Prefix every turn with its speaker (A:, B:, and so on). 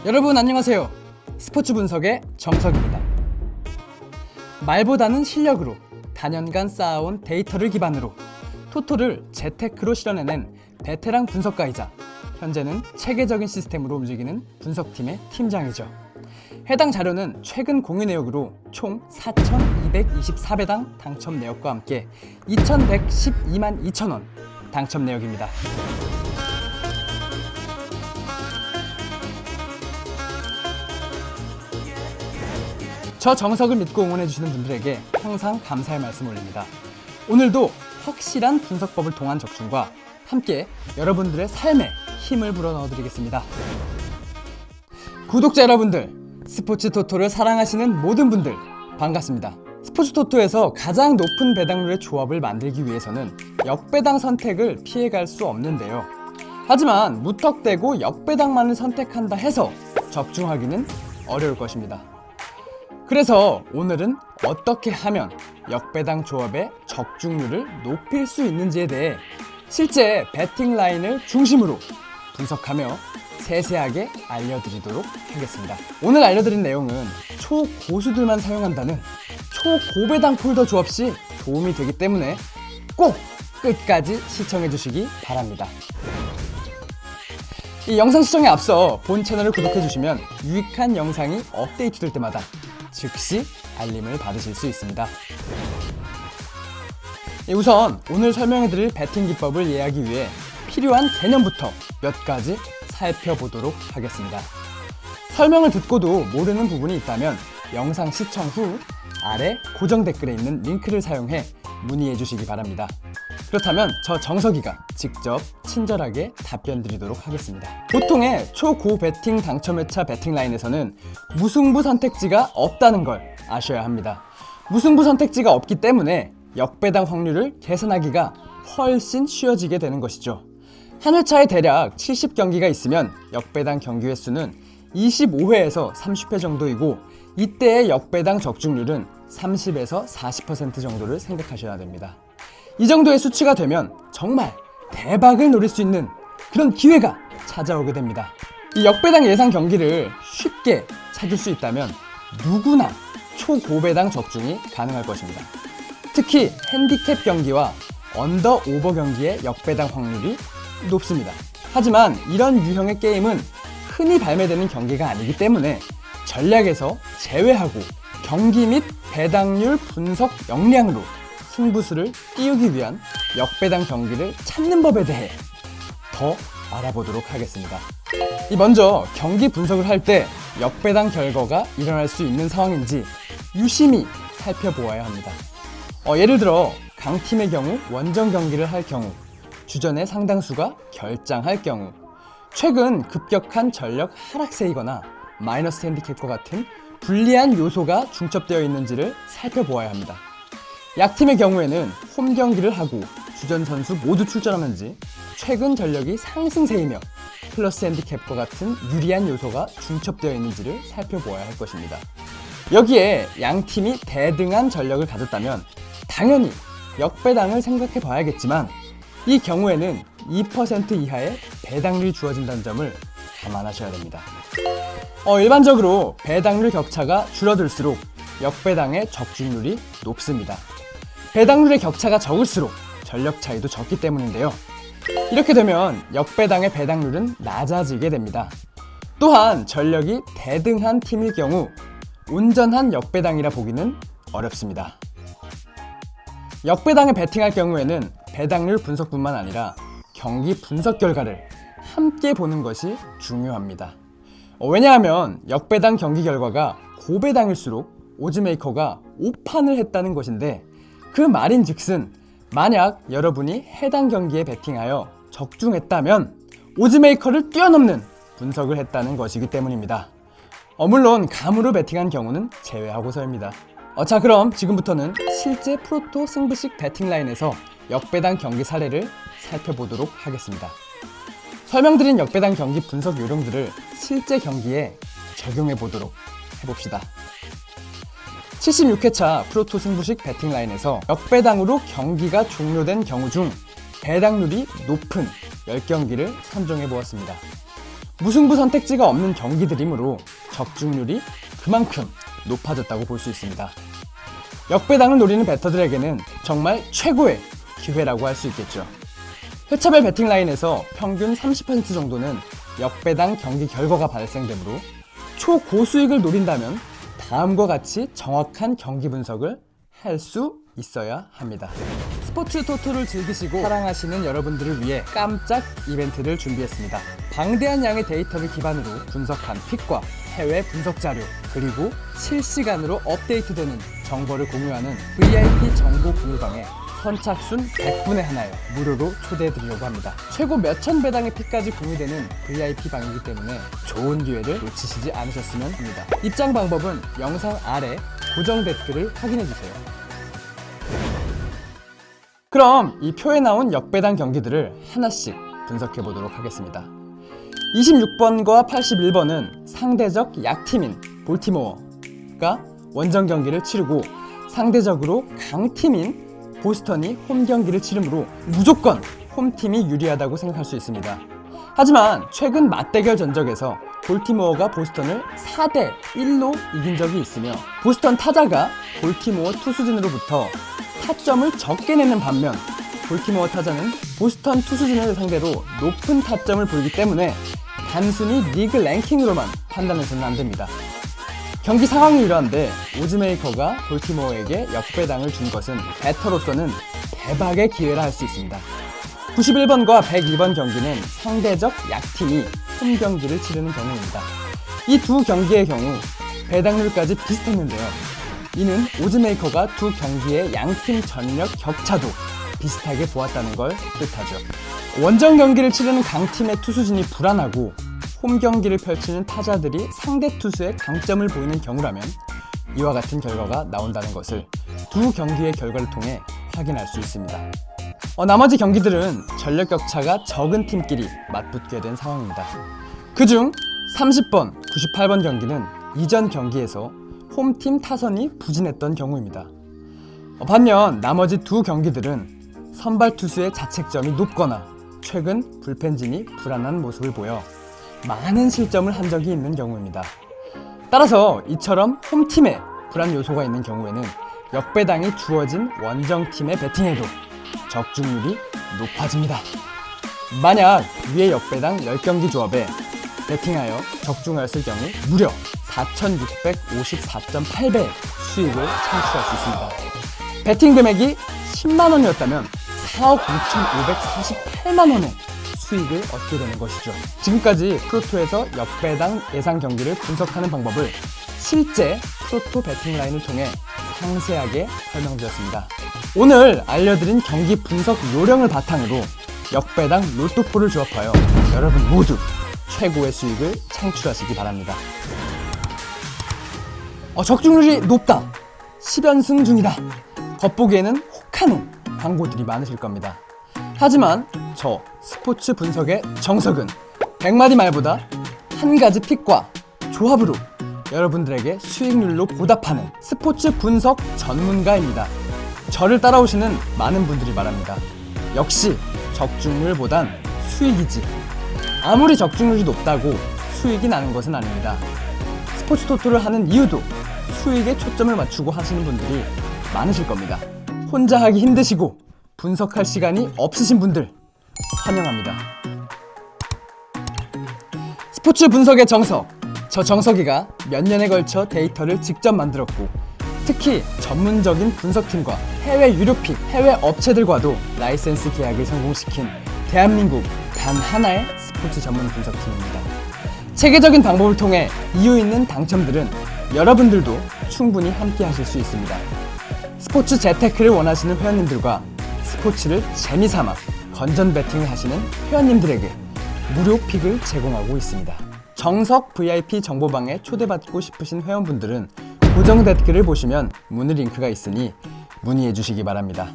A: 여러분 안녕하세요. 스포츠 분석의 정석입니다. 말보다는 실력으로 다년간 쌓아온 데이터를 기반으로 토토를 재테크로 실현해낸 베테랑 분석가이자 현재는 체계적인 시스템으로 움직이는 분석팀의 팀장이죠. 해당 자료는 최근 공유 내역으로 총 4,224배당 당첨 내역과 함께 2,112만 2천원 당첨 내역입니다. 저 정석을 믿고 응원해주시는 분들에게 항상 감사의 말씀 올립니다. 오늘도 확실한 분석법을 통한 적중과 함께 여러분들의 삶에 힘을 불어넣어드리겠습니다. 구독자 여러분들, 스포츠 토토를 사랑하시는 모든 분들 반갑습니다. 스포츠 토토에서 가장 높은 배당률의 조합을 만들기 위해서는 역배당 선택을 피해갈 수 없는데요. 하지만 무턱대고 역배당만을 선택한다 해서 적중하기는 어려울 것입니다. 그래서 오늘은 어떻게 하면 역배당 조합의 적중률을 높일 수 있는지에 대해 실제 배팅 라인을 중심으로 분석하며 세세하게 알려드리도록 하겠습니다. 오늘 알려드린 내용은 초고수들만 사용한다는 초고배당 폴더 조합 시 도움이 되기 때문에 꼭 끝까지 시청해 주시기 바랍니다. 이 영상 시청에 앞서 본 채널을 구독해 주시면 유익한 영상이 업데이트될 때마다 즉시 알림을 받으실 수 있습니다. 우선 오늘 설명해드릴 배팅 기법을 이해하기 위해 필요한 개념부터 몇 가지 살펴보도록 하겠습니다. 설명을 듣고도 모르는 부분이 있다면 영상 시청 후 아래 고정 댓글에 있는 링크를 사용해 문의해 주시기 바랍니다. 그렇다면 저 정석이가 직접 친절하게 답변 드리도록 하겠습니다. 보통의 초고 배팅 당첨 회차 배팅 라인에서는 무승부 선택지가 없다는 걸 아셔야 합니다. 무승부 선택지가 없기 때문에 역배당 확률을 계산하기가 훨씬 쉬워지게 되는 것이죠. 한 회차에 대략 70경기가 있으면 역배당 경기 횟수는 25회에서 30회 정도이고 이때의 역배당 적중률은 30에서 40% 정도를 생각하셔야 됩니다. 이 정도의 수치가 되면 정말 대박을 노릴 수 있는 그런 기회가 찾아오게 됩니다. 이 역배당 예상 경기를 쉽게 찾을 수 있다면 누구나 초고배당 적중이 가능할 것입니다. 특히 핸디캡 경기와 언더 오버 경기의 역배당 확률이 높습니다. 하지만 이런 유형의 게임은 흔히 발매되는 경기가 아니기 때문에 전략에서 제외하고 경기 및 배당률 분석 역량으로 승부수를 띄우기 위한 역배당 경기를 찾는 법에 대해 더 알아보도록 하겠습니다. 먼저 경기 분석을 할 때 역배당 결과가 일어날 수 있는 상황인지 유심히 살펴보아야 합니다. 예를 들어 강팀의 경우 원정 경기를 할 경우, 주전의 상당수가 결장할 경우, 최근 급격한 전력 하락세이거나 마이너스 핸디캡과 같은 불리한 요소가 중첩되어 있는지를 살펴보아야 합니다. 약팀의 경우에는 홈 경기를 하고 주전 선수 모두 출전하는지, 최근 전력이 상승세이며 플러스 핸디캡과 같은 유리한 요소가 중첩되어 있는지를 살펴보아야 할 것입니다. 여기에 양팀이 대등한 전력을 가졌다면 당연히 역배당을 생각해 봐야겠지만 이 경우에는 2% 이하의 배당률이 주어진다는 점을 감안하셔야 됩니다. 일반적으로 배당률 격차가 줄어들수록 역배당의 적중률이 높습니다. 배당률의 격차가 적을수록 전력 차이도 적기 때문인데요. 이렇게 되면 역배당의 배당률은 낮아지게 됩니다. 또한 전력이 대등한 팀일 경우 온전한 역배당이라 보기는 어렵습니다. 역배당에 배팅할 경우에는 배당률 분석뿐만 아니라 경기 분석 결과를 함께 보는 것이 중요합니다. 왜냐하면 역배당 경기 결과가 고배당일수록 오즈메이커가 오판을 했다는 것인데 그 말인즉슨 만약 여러분이 해당 경기에 배팅하여 적중했다면 오즈메이커를 뛰어넘는 분석을 했다는 것이기 때문입니다. 물론 감으로 배팅한 경우는 제외하고서입니다. 자, 그럼 지금부터는 실제 프로토 승부식 배팅 라인에서 역배당 경기 사례를 살펴보도록 하겠습니다. 설명드린 역배당 경기 분석 요령들을 실제 경기에 적용해 보도록 해봅시다. 76회차 프로토 승부식 배팅 라인에서 역배당으로 경기가 종료된 경우 중 배당률이 높은 10경기를 선정해 보았습니다. 무승부 선택지가 없는 경기들이므로 적중률이 그만큼 높아졌다고 볼 수 있습니다. 역배당을 노리는 배터들에게는 정말 최고의 기회라고 할 수 있겠죠. 회차별 배팅 라인에서 평균 30% 정도는 역배당 경기 결과가 발생되므로 초고수익을 노린다면 다음과 같이 정확한 경기 분석을 할 수 있어야 합니다. 스포츠 토토를 즐기시고 사랑하시는 여러분들을 위해 깜짝 이벤트를 준비했습니다. 방대한 양의 데이터를 기반으로 분석한 픽과 해외 분석 자료, 그리고 실시간으로 업데이트되는 정보를 공유하는 VIP 정보 공유방에 선착순 100분의 하나에 무료로 초대해드리려고 합니다. 최고 몇천 배당의 픽까지 공유되는 VIP 방이기 때문에 좋은 기회를 놓치시지 않으셨으면 합니다. 입장 방법은 영상 아래 고정 댓글을 확인해주세요. 그럼 이 표에 나온 역배당 경기들을 하나씩 분석해 보도록 하겠습니다. 26번과 81번은 상대적 약팀인 볼티모어가 원정 경기를 치르고 상대적으로 강팀인 보스턴이 홈 경기를 치르므로 무조건 홈팀이 유리하다고 생각할 수 있습니다. 하지만 최근 맞대결 전적에서 볼티모어가 보스턴을 4대1로 이긴 적이 있으며 보스턴 타자가 볼티모어 투수진으로부터 타점을 적게 내는 반면 볼티모어 타자는 보스턴 투수진을 상대로 높은 타점을 보이기 때문에 단순히 리그 랭킹으로만 판단해서는 안 됩니다. 경기 상황이 이러한데 오즈메이커가 볼티모어에게 역배당을 준 것은 배터로서는 대박의 기회라 할 수 있습니다. 91번과 102번 경기는 상대적 약팀이 홈 경기를 치르는 경우입니다. 이 두 경기의 경우 배당률까지 비슷했는데요. 이는 오즈메이커가 두 경기의 양팀 전력 격차도 비슷하게 보았다는 걸 뜻하죠. 원정 경기를 치르는 강팀의 투수진이 불안하고 홈 경기를 펼치는 타자들이 상대 투수의 강점을 보이는 경우라면 이와 같은 결과가 나온다는 것을 두 경기의 결과를 통해 확인할 수 있습니다. 나머지 경기들은 전력 격차가 적은 팀끼리 맞붙게 된 상황입니다. 그중 30번, 98번 경기는 이전 경기에서 홈팀 타선이 부진했던 경우입니다. 반면 나머지 두 경기들은 선발 투수의 자책점이 높거나 최근 불펜진이 불안한 모습을 보여 많은 실점을 한 적이 있는 경우입니다. 따라서 이처럼 홈팀에 불안 요소가 있는 경우에는 역배당이 주어진 원정팀의 배팅에도 적중률이 높아집니다. 만약 위의 역배당 10경기 조합에 배팅하여 적중하였을 경우 무려 4,654.8배의 수익을 창출할 수 있습니다. 배팅 금액이 10만원이었다면 4억 6,548만원의 수익을 얻게 되는 것이죠. 지금까지 프로토에서 역배당 예상 경기를 분석하는 방법을 실제 프로토 배팅 라인을 통해 상세하게 설명드렸습니다. 오늘 알려드린 경기 분석 요령을 바탕으로 역배당 로또포를 조합하여 여러분 모두 최고의 수익을 창출하시기 바랍니다. 적중률이 높다, 10연승 중이다, 겉보기에는 혹하는 광고들이 많으실 겁니다. 하지만 저 스포츠 분석의 정석은 100마디 말보다 한 가지 픽과 조합으로 여러분들에게 수익률로 보답하는 스포츠 분석 전문가입니다. 저를 따라오시는 많은 분들이 말합니다. 역시 적중률보단 수익이지. 아무리 적중률이 높다고 수익이 나는 것은 아닙니다. 스포츠 토토를 하는 이유도 수익에 초점을 맞추고 하시는 분들이 많으실 겁니다. 혼자 하기 힘드시고 분석할 시간이 없으신 분들 환영합니다. 스포츠 분석의 정석, 저 정석이가 몇 년에 걸쳐 데이터를 직접 만들었고 특히 전문적인 분석팀과 해외 유료픽, 해외 업체들과도 라이센스 계약을 성공시킨 대한민국 단 하나의 스포츠 전문 분석팀입니다. 체계적인 방법을 통해 이유 있는 당첨들은 여러분들도 충분히 함께 하실 수 있습니다. 스포츠 재테크를 원하시는 회원님들과 스포츠를 재미삼아 건전 배팅을 하시는 회원님들에게 무료 픽을 제공하고 있습니다. 정석 VIP 정보방에 초대받고 싶으신 회원분들은 고정 댓글을 보시면 문의 링크가 있으니 문의해 주시기 바랍니다.